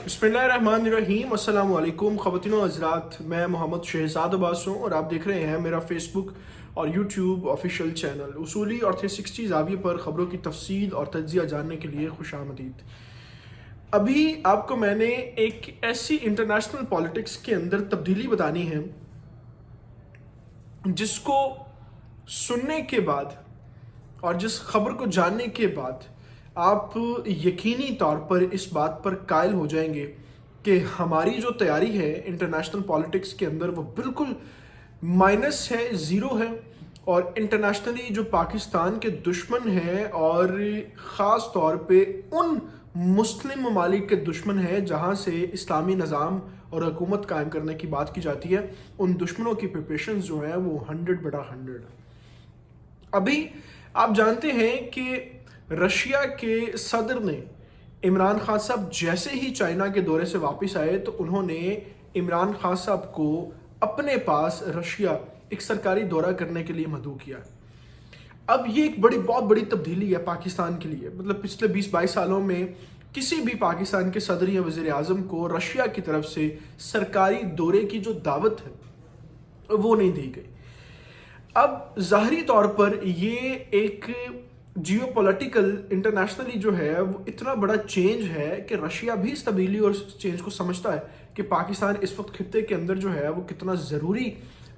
बिस्मिल्लाहिर्रहमानिर्रहीम अस्सलाम वालेकुम ख़वातीन व हज़रात, मैं मोहम्मद शहजाद अब्बास हूँ और आप देख रहे हैं मेरा फेसबुक और यूट्यूब ऑफिशियल चैनल उसूली और 360 ज़ाविये पर ख़बरों की तफसील और तज्ज़िया जानने के लिए खुशामदीद। अभी आपको मैंने एक ऐसी इंटरनेशनल पॉलिटिक्स के अंदर तब्दीली बतानी है जिसको सुनने के बाद और जिस खबर को जानने के बाद आप यकीनी तौर पर इस बात पर कायल हो जाएंगे कि हमारी जो तैयारी है इंटरनेशनल पॉलिटिक्स के अंदर वो बिल्कुल माइनस है, ज़ीरो है। और इंटरनेशनली जो पाकिस्तान के दुश्मन हैं और ख़ास तौर पे उन मुस्लिम ममालिक के दुश्मन हैं जहाँ से इस्लामी निज़ाम और हुकूमत कायम करने की बात की जाती है, उन दुश्मनों की प्रिपरेशंस जो हैं वो 100/100। अभी आप जानते हैं कि रशिया के सदर ने इमरान खान साहब जैसे ही चाइना के दौरे से वापस आए तो उन्होंने इमरान खान साहब को अपने पास रशिया एक सरकारी दौरा करने के लिए मदऊ किया। अब ये एक बहुत बड़ी तब्दीली है पाकिस्तान के लिए। मतलब पिछले 20-22 सालों में किसी भी पाकिस्तान के सदर या वज़ीर आज़म को रशिया की तरफ से सरकारी दौरे की जो दावत है वो नहीं दी गई। अब ज़ाहरी तौर पर ये एक जियोपॉलिटिकल इंटरनेशनली जो है वो इतना बड़ा चेंज है कि रशिया भी इस तब्दीली और चेंज को समझता है कि पाकिस्तान इस वक्त खित्ते के अंदर जो है वो कितना ज़रूरी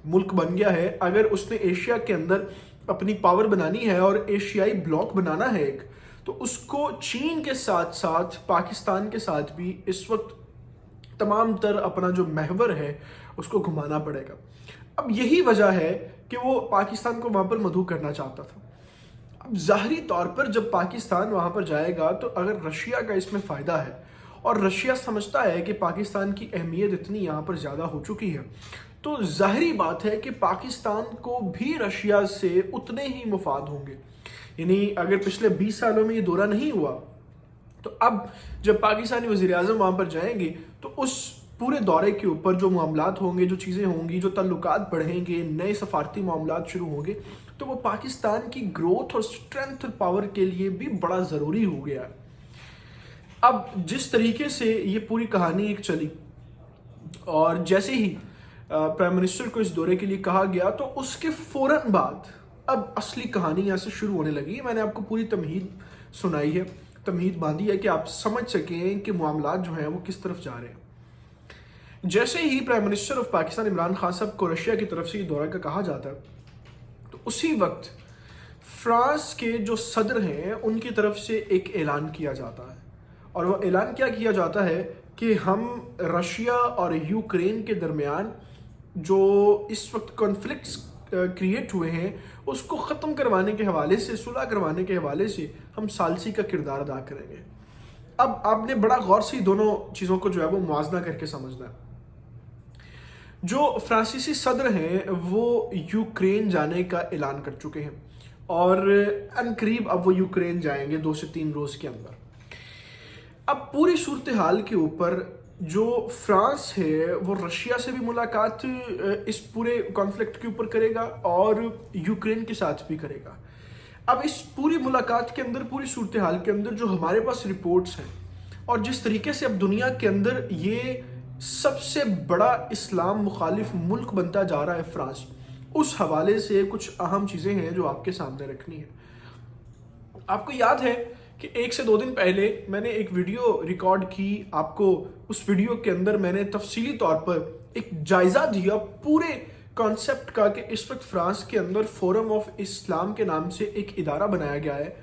मुल्क बन गया है। अगर उसने एशिया के अंदर अपनी पावर बनानी है और एशियाई ब्लॉक बनाना है एक, तो उसको चीन के साथ साथ पाकिस्तान के साथ भी इस वक्त तमाम तर अपना जो महवर है उसको घुमाना पड़ेगा। अब यही वजह है कि वो पाकिस्तान को वहाँ पर मदऊ करना चाहता था। अब ज़ाहरी तौर पर जब पाकिस्तान वहाँ पर जाएगा तो अगर रशिया का इसमें फ़ायदा है और रशिया समझता है कि पाकिस्तान की अहमियत इतनी यहाँ पर ज़्यादा हो चुकी है, तो ज़ाहरी बात है कि पाकिस्तान को भी रशिया से उतने ही मुफाद होंगे। यानी अगर पिछले 20 सालों में ये दौरा नहीं हुआ तो अब जब पाकिस्तानी वज़ीर आज़म वहाँ पर जाएंगे तो उस पूरे दौरे के ऊपर जो मामलात होंगे, जो चीज़ें होंगी, जो ताल्लुकात बढ़ेंगे, नए सफारती मामलात शुरू होंगे, तो वो पाकिस्तान की ग्रोथ और स्ट्रेंथ और पावर के लिए भी बड़ा ज़रूरी हो गया है। अब जिस तरीके से ये पूरी कहानी एक चली और जैसे ही प्राइम मिनिस्टर को इस दौरे के लिए कहा गया तो उसके फ़ौरन बाद अब असली कहानी यहाँ से शुरू होने लगी। मैंने आपको पूरी तमहीद सुनाई है, तमहीद बांधी है कि आप समझ सकें कि मामलात जो हैं वो किस तरफ जा रहे हैं। जैसे ही prime minister of Pakistan Imran Khan साहब को रशिया की तरफ से ये दौरा का कहा जाता है तो उसी वक्त फ्रांस के जो सदर हैं उनकी तरफ से एक ऐलान किया जाता है। और वो ऐलान क्या किया जाता है कि हम रशिया और यूक्रेन के दरमियान जो इस वक्त कॉन्फ्लिक्ट्स क्रिएट हुए हैं उसको ख़त्म करवाने के हवाले से, सुलह करवाने के हवाले से हम सालसी का किरदार अदा करेंगे। अब आपने बड़ा गौर से दोनों चीज़ों को जो है वो मुआजना करके समझना है। जो फ्रांसीसी सदर हैं वो यूक्रेन जाने का ऐलान कर चुके हैं और अनकरीब अब वो यूक्रेन जाएंगे 2 से 3 रोज़ के अंदर। अब पूरी सूरत हाल के ऊपर जो फ्रांस है वो रशिया से भी मुलाकात इस पूरे कॉन्फ्लिक्ट के ऊपर करेगा और यूक्रेन के साथ भी करेगा। अब इस पूरी मुलाकात के अंदर, पूरी सूरत हाल के अंदर जो हमारे पास रिपोर्ट्स हैं और जिस तरीके से अब दुनिया के अंदर ये सबसे बड़ा इस्लाम मुखालिफ मुल्क बनता जा रहा है फ्रांस, उस हवाले से कुछ अहम चीज़ें हैं जो आपके सामने रखनी है। आपको याद है कि 1 से 2 दिन पहले मैंने एक वीडियो रिकॉर्ड की। आपको उस वीडियो के अंदर मैंने तफसीली तौर पर एक जायज़ा दिया पूरे कॉन्सेप्ट का कि इस वक्त फ्रांस के अंदर फोरम ऑफ इस्लाम के नाम से एक इदारा बनाया गया है,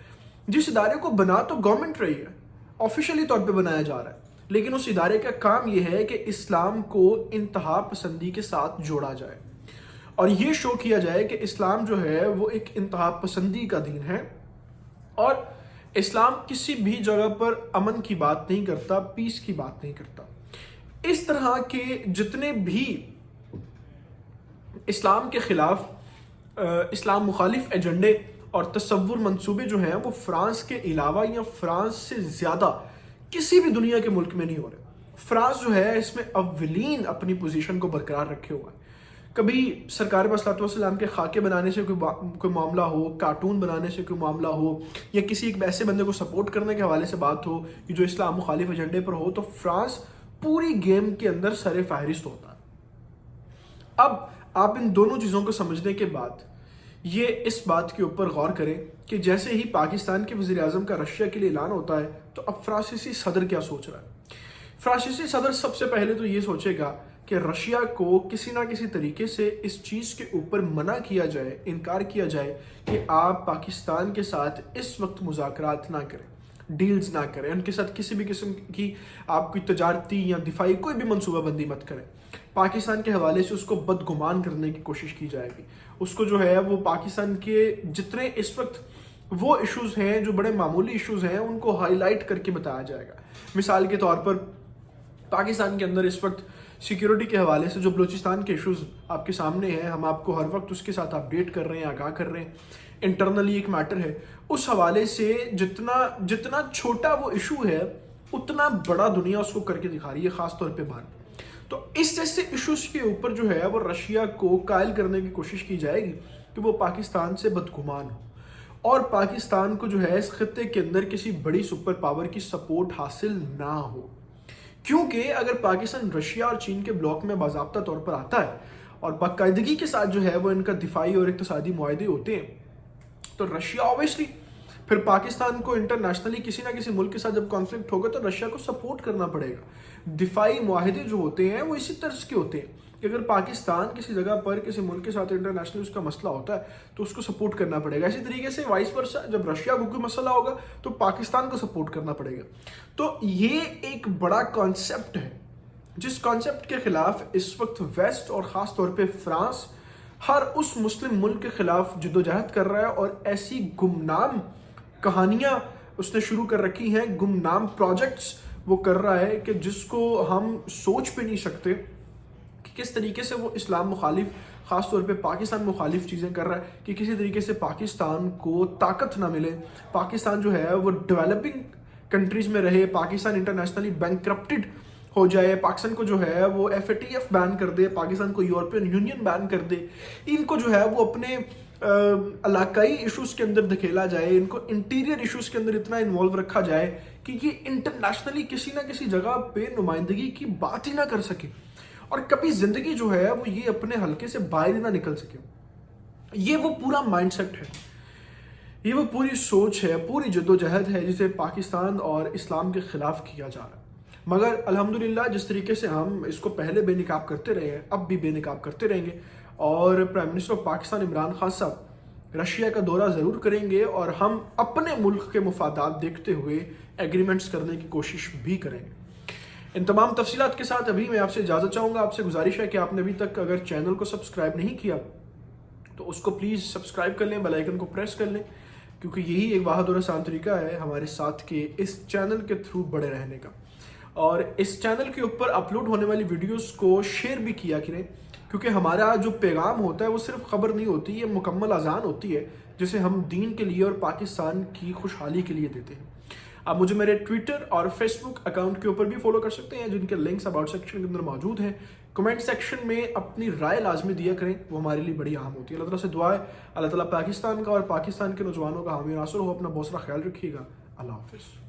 जिस इदारे को बना तो गवर्नमेंट रही है, ऑफिशियली तौर पे बनाया जा रहा है, लेकिन उस इदारे का काम यह है कि इस्लाम को इंतहा पसंदी के साथ जोड़ा जाए और ये शो किया जाए कि इस्लाम जो है वो एक इंतहा पसंदी का दीन है और इस्लाम किसी भी जगह पर अमन की बात नहीं करता, पीस की बात नहीं करता। इस तरह के जितने भी इस्लाम के ख़िलाफ़ इस्लाम मुखालिफ एजेंडे और तसव्वुर मंसूबे जो हैं वो फ्रांस के अलावा या फ्रांस से ज़्यादा किसी भी दुनिया के मुल्क में नहीं हो रहे। फ्रांस जो है इसमें अव्वलीन अपनी पोजीशन को बरकरार रखे हुआ है। कभी सरकार वसल्लम के खाके बनाने से कोई मामला हो, कार्टून बनाने से कोई मामला हो, या किसी एक ऐसे बंदे को सपोर्ट करने के हवाले से बात हो कि जो इस्लाम मुखालिफ एजेंडे पर हो, तो फ्रांस پوری گیم کے اندر سر فہرست ہوتا ہے۔ اب آپ ان دونوں چیزوں کو سمجھنے کے بعد یہ اس بات کے اوپر غور کریں کہ جیسے ہی پاکستان کے وزیر اعظم کا رشیا کے لیے اعلان ہوتا ہے تو اب فرانسیسی صدر کیا سوچ رہا ہے؟ فرانسیسی صدر سب سے پہلے تو یہ سوچے گا کہ رشیا کو کسی نہ کسی طریقے سے اس چیز کے اوپر منع کیا جائے، انکار کیا جائے کہ آپ پاکستان کے ساتھ اس وقت مذاکرات نہ کریں، ڈیلز نہ کریں، ان کے ساتھ کسی بھی قسم کی آپ کوئی تجارتی یا دفاعی کوئی بھی منصوبہ بندی مت کریں۔ پاکستان کے حوالے سے اس کو بدگمان کرنے کی کوشش کی جائے گی، اس کو جو ہے وہ پاکستان کے جتنے اس وقت وہ ایشوز ہیں جو بڑے معمولی ایشوز ہیں ان کو ہائی لائٹ کر کے بتایا جائے گا۔ مثال کے طور پر پاکستان کے اندر اس وقت سیکیورٹی کے حوالے سے جو بلوچستان کے ایشوز آپ کے سامنے ہیں، ہم آپ کو ہر وقت اس کے ساتھ اپڈیٹ کر رہے ہیں، آگاہ کر رہے ہیں، انٹرنلی ایک میٹر ہے، اس حوالے سے جتنا چھوٹا وہ ایشو ہے اتنا بڑا دنیا اس کو کر کے دکھا رہی ہے، خاص طور پہ بھارت۔ تو اس جیسے ایشوز کے اوپر جو ہے وہ رشیا کو قائل کرنے کی کوشش کی جائے گی کہ وہ پاکستان سے بدگمان ہو اور پاکستان کو جو ہے اس خطے کے اندر کسی بڑی سپر پاور کی سپورٹ حاصل نہ ہو، کیونکہ اگر پاکستان رشیا اور چین کے بلاک میں باضابطہ طور پر آتا ہے اور باقاعدگی کے ساتھ جو ہے وہ ان کا دفاعی اور اقتصادی معاہدے ہوتے ہیں تو رشیا اوبیسلی پھر پاکستان کو انٹرنیشنلی کسی نہ کسی ملک کے ساتھ جب کانفلکٹ ہوگا تو رشیا کو سپورٹ کرنا پڑے گا۔ دفاعی معاہدے جو ہوتے ہیں وہ اسی طرز کے ہوتے ہیں کہ اگر پاکستان کسی جگہ پر کسی ملک کے ساتھ انٹرنیشنلی اس کا مسئلہ ہوتا ہے تو اس کو سپورٹ کرنا پڑے گا۔ اسی طریقے سے وائس ورسا، جب رشیا کو کوئی مسئلہ ہوگا تو پاکستان کو سپورٹ کرنا پڑے گا۔ تو یہ ایک بڑا کانسیپٹ ہے جس کانسیپٹ کے خلاف اس وقت ویسٹ اور خاص طور پہ فرانس ہر اس مسلم ملک کے خلاف جدوجہد کر رہا ہے اور ایسی گمنام کہانیاں اس نے شروع کر رکھی ہیں، گمنام پروجیکٹس وہ کر رہا ہے کہ جس کو ہم سوچ بھی نہیں سکتے کہ کس طریقے سے وہ اسلام مخالف، خاص طور پہ پاکستان مخالف چیزیں کر رہا ہے کہ کسی طریقے سے پاکستان کو طاقت نہ ملے، پاکستان جو ہے وہ ڈیولپنگ کنٹریز میں رہے، پاکستان انٹرنیشنلی بینکرپٹڈ ہو جائے، پاکستان کو جو ہے وہ FATF بین کر دے، پاکستان کو یورپین یونین بین کر دے، ان کو جو ہے وہ اپنے علاقائی ایشوز کے اندر دھکیلا جائے، ان کو انٹیریئر ایشوز کے اندر اتنا انوالو رکھا جائے کہ یہ انٹرنیشنلی کسی نہ کسی جگہ پہ نمائندگی کی بات ہی نہ کر سکے اور کبھی زندگی جو ہے وہ یہ اپنے حلقے سے باہر ہی نہ نکل سکے۔ یہ وہ پورا مائنڈ سیٹ ہے، یہ وہ پوری سوچ ہے، پوری جدوجہد ہے جسے پاکستان اور اسلام کے خلاف کیا جا رہا ہے۔ مگر الحمدللہ جس طریقے سے ہم اس کو پہلے بے نقاب کرتے رہے ہیں اب بھی بے نقاب کرتے رہیں گے، اور prime minister of Pakistan Imran Khan صاحب رشیا کا دورہ ضرور کریں گے اور ہم اپنے ملک کے مفادات دیکھتے ہوئے ایگریمنٹس کرنے کی کوشش بھی کریں گے۔ ان تمام تفصیلات کے ساتھ ابھی میں آپ سے اجازت چاہوں گا۔ آپ سے گزارش ہے کہ آپ نے ابھی تک اگر چینل کو سبسکرائب نہیں کیا تو اس کو پلیز سبسکرائب کر لیں، بیل آئیکن کو پریس کر لیں، کیونکہ یہی ایک واحد اور آسان طریقہ ہے ہمارے ساتھ کے اس چینل کے تھرو بڑے رہنے کا۔ اور اس چینل کے اوپر اپلوڈ ہونے والی ویڈیوز کو شیئر بھی کیا کریں، کیونکہ ہمارا جو پیغام ہوتا ہے وہ صرف خبر نہیں ہوتی، یہ مکمل اذان ہوتی ہے جسے ہم دین کے لیے اور پاکستان کی خوشحالی کے لیے دیتے ہیں۔ آپ مجھے میرے ٹویٹر اور فیس بک اکاؤنٹ کے اوپر بھی فالو کر سکتے ہیں جن کے لنکس اباؤٹ سیکشن کے اندر موجود ہیں۔ کمنٹ سیکشن میں اپنی رائے لازمی دیا کریں، وہ ہمارے لیے بڑی اہم ہوتی ہے۔ اللہ تعالیٰ سے دعا ہے اللہ تعالیٰ پاکستان کا اور پاکستان کے نوجوانوں کا حامی و ناصر ہو۔ اپنا بہت سارا خیال رکھیے گا۔ اللہ حافظ۔